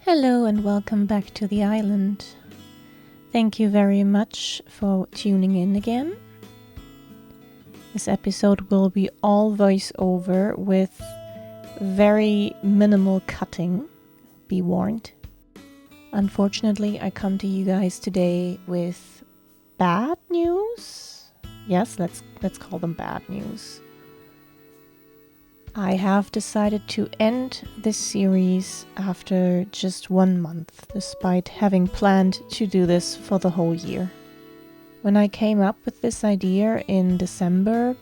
Hello and welcome back to the island. Thank you very much for tuning in again. This episode will be all voiceover with very minimal cutting, be warned. Unfortunately, I come to you guys today with bad news. Yes, let's call them bad news. I have decided to end this series after just 1 month, despite having planned to do this for the whole year. When I came up with this idea in December,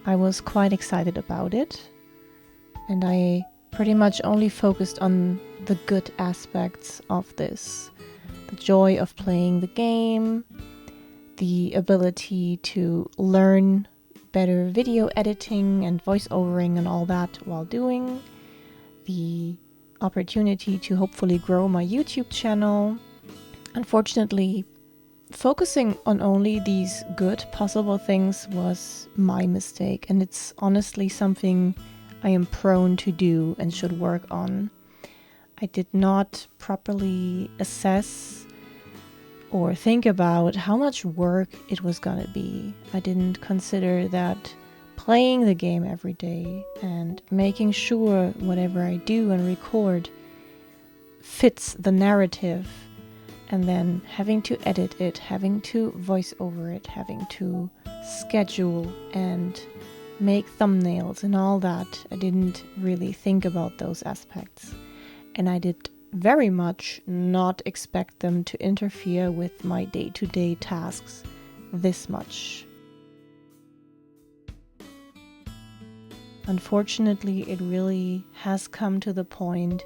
I was quite excited about it, and I pretty much only focused on the good aspects of this. The joy of playing the game, the ability to learn better video editing and voiceovering and all that while doing, the opportunity to hopefully grow my YouTube channel. Unfortunately, focusing on only these good possible things was my mistake, and it's honestly something I am prone to do and should work on. I did not properly assess or think about how much work it was gonna be. I didn't consider that playing the game every day and making sure whatever I do and record fits the narrative, and then having to edit it, having to voice over it, having to schedule and make thumbnails and all that. I didn't really think about those aspects, and I did very much not expect them to interfere with my day-to-day tasks this much. Unfortunately, it really has come to the point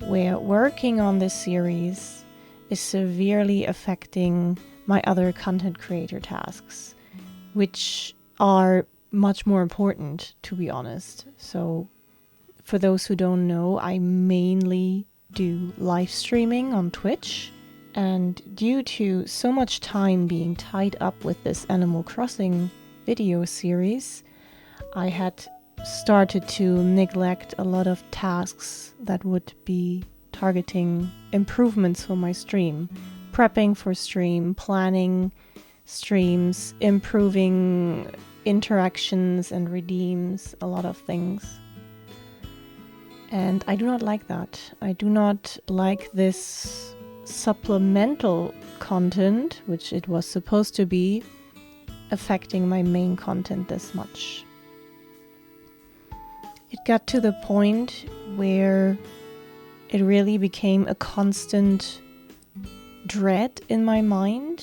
where working on this series is severely affecting my other content creator tasks, which are much more important, to be honest. So for those who don't know, I mainly do live streaming on Twitch, and due to so much time being tied up with this Animal Crossing video series, I had started to neglect a lot of tasks that would be targeting improvements for my stream, prepping for stream, planning streams, improving interactions and redeems, a lot of things. And I do not like that. I do not like this supplemental content, which it was supposed to be, affecting my main content this much. It got to the point where it really became a constant dread in my mind,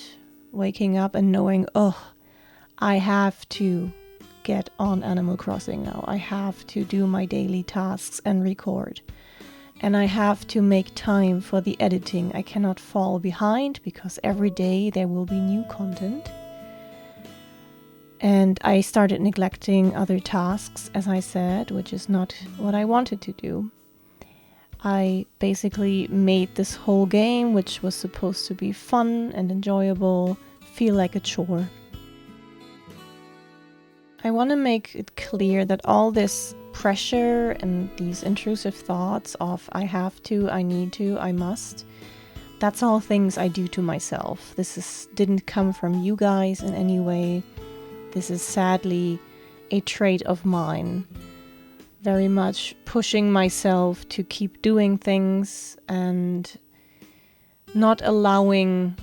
waking up and knowing, I have to get on Animal Crossing now. I have to do my daily tasks and record. And I have to make time for the editing. I cannot fall behind because every day there will be new content. And I started neglecting other tasks, as I said, which is not what I wanted to do. I basically made this whole game, which was supposed to be fun and enjoyable, feel like a chore. I want to make it clear that all this pressure and these intrusive thoughts of I have to, I need to, I must, that's all things I do to myself. This didn't come from you guys in any way. This is sadly a trait of mine. Very much pushing myself to keep doing things and not allowing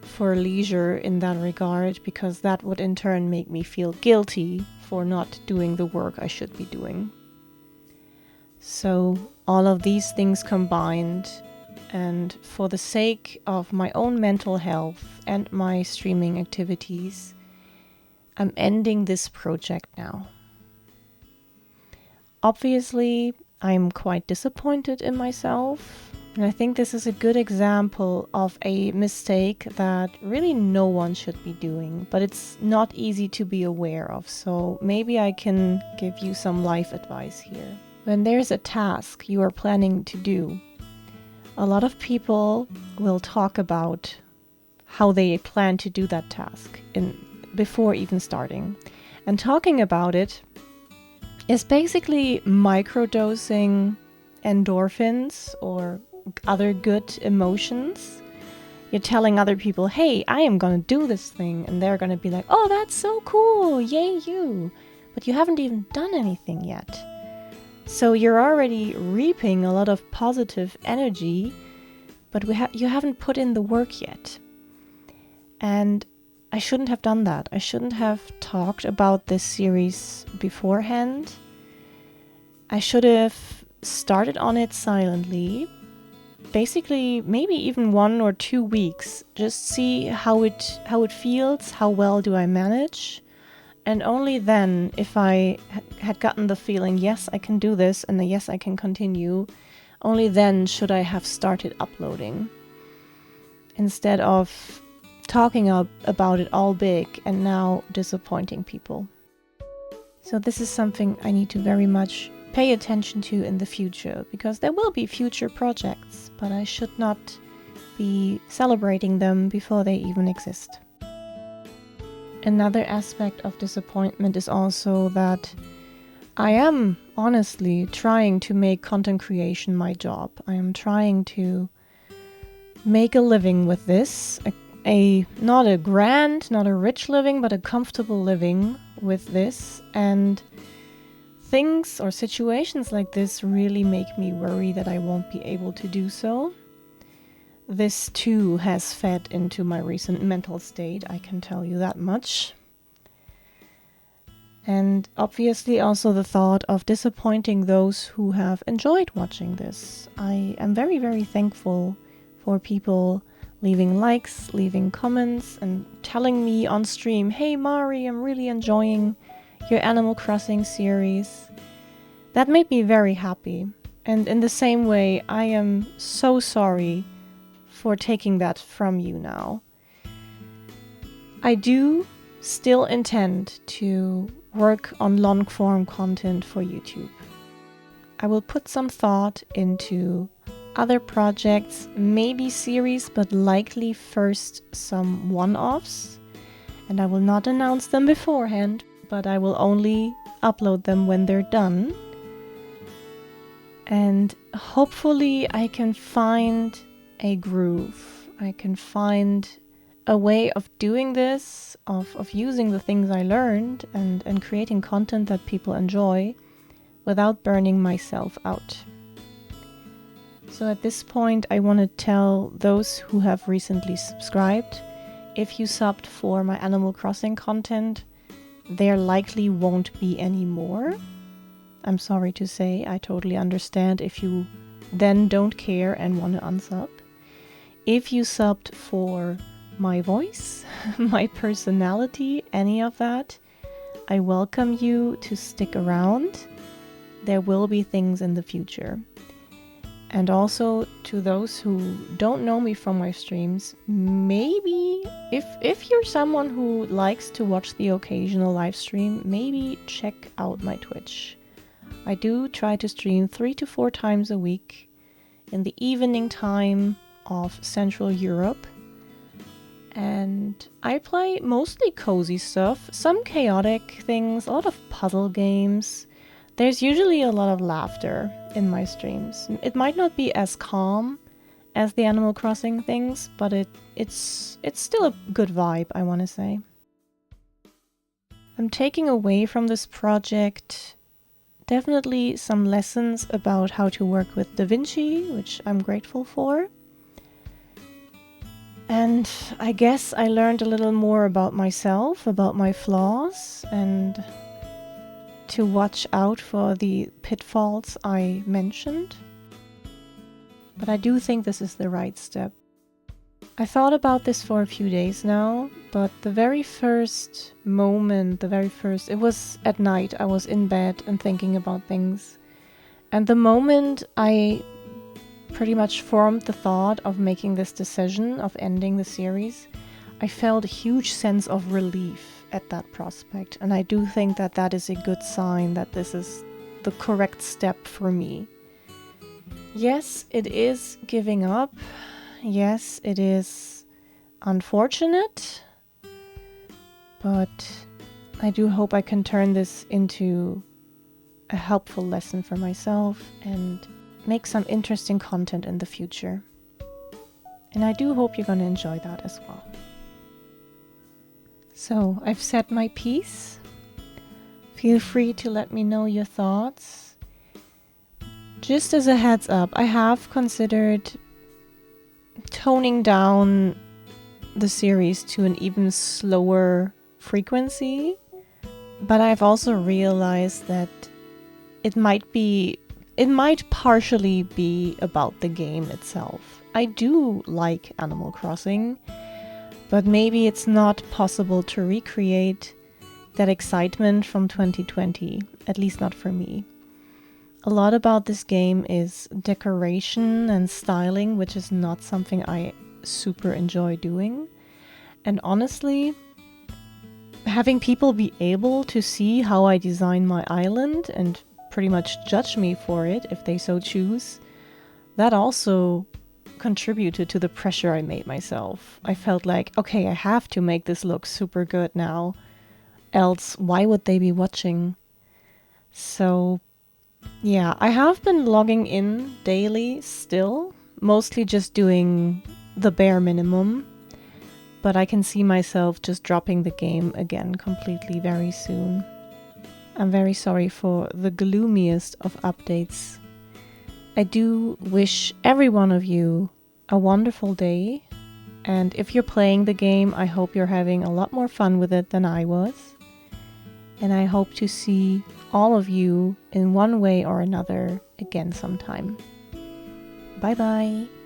for leisure in that regard, because that would in turn make me feel guilty for not doing the work I should be doing. So all of these things combined, and for the sake of my own mental health and my streaming activities, I'm ending this project now. Obviously, I'm quite disappointed in myself. And I think this is a good example of a mistake that really no one should be doing, but it's not easy to be aware of. So maybe I can give you some life advice here. When there's a task you are planning to do, a lot of people will talk about how they plan to do that task before even starting. And talking about it is basically microdosing endorphins or other good emotions. You're telling other people, hey, I am going to do this thing. And they're going to be like, oh, that's so cool. Yay, you. But you haven't even done anything yet. So you're already reaping a lot of positive energy, but you haven't put in the work yet. And I shouldn't have done that. I shouldn't have talked about this series beforehand. I should have started on it silently. Basically, maybe even 1 or 2 weeks. Just see how it feels, how well do I manage. And only then, if I had gotten the feeling, yes, I can do this, and yes, I can continue, only then should I have started uploading. Instead of talking about it all big and now disappointing people. So this is something I need to very much pay attention to in the future, because there will be future projects, but I should not be celebrating them before they even exist. Another aspect of disappointment is also that I am honestly trying to make content creation my job. I am trying to make a living with this, not a grand, not a rich living, but a comfortable living with this. And things or situations like this really make me worry that I won't be able to do so. This too has fed into my recent mental state, I can tell you that much. And obviously also the thought of disappointing those who have enjoyed watching this. I am very, very thankful for people leaving likes, leaving comments, and telling me on stream, hey Mari, I'm really enjoying your Animal Crossing series. That made me very happy. And in the same way, I am so sorry for taking that from you now. I do still intend to work on long form content for YouTube. I will put some thought into other projects, maybe series, but likely first some one-offs. And I will not announce them beforehand, but I will only upload them when they're done. And hopefully I can find a groove. I can find a way of doing this, of using the things I learned and creating content that people enjoy without burning myself out. So at this point, I want to tell those who have recently subscribed, if you subbed for my Animal Crossing content, there likely won't be any more. I'm sorry to say, I totally understand if you then don't care and want to unsub. If you subbed for my voice, my personality, any of that, I welcome you to stick around. There will be things in the future. And also to those who don't know me from my streams, maybe if you're someone who likes to watch the occasional live stream, maybe check out my Twitch. I do try to stream 3 to 4 times a week in the evening time of Central Europe. And I play mostly cozy stuff, some chaotic things, a lot of puzzle games. There's usually a lot of laughter in my streams. It might not be as calm as the Animal Crossing things, but it's still a good vibe, I want to say. I'm taking away from this project definitely some lessons about how to work with DaVinci, which I'm grateful for. And I guess I learned a little more about myself, about my flaws, and to watch out for the pitfalls I mentioned. But I do think this is the right step. I thought about this for a few days now, but the very first moment, it was at night, I was in bed and thinking about things. And the moment I pretty much formed the thought of making this decision of ending the series, I felt a huge sense of relief at that prospect. And I do think that that is a good sign that this is the correct step for me. Yes, it is giving up. Yes, it is unfortunate. But I do hope I can turn this into a helpful lesson for myself and make some interesting content in the future. And I do hope you're going to enjoy that as well. So I've said my piece. Feel free to let me know your thoughts. Just as a heads up, I have considered toning down the series to an even slower frequency, but I've also realized that it might partially be about the game itself. I do like Animal Crossing, but maybe it's not possible to recreate that excitement from 2020, at least not for me. A lot about this game is decoration and styling, which is not something I super enjoy doing. And honestly, having people be able to see how I design my island and pretty much judge me for it if they so choose, that also contributed to the pressure I made myself. I felt like, okay, I have to make this look super good now, else why would they be watching? So yeah, I have been logging in daily still, mostly just doing the bare minimum, but I can see myself just dropping the game again completely very soon. I'm very sorry for the gloomiest of updates. I do wish every one of you a wonderful day, and if you're playing the game, I hope you're having a lot more fun with it than I was. And I hope to see all of you in one way or another again sometime. Bye bye.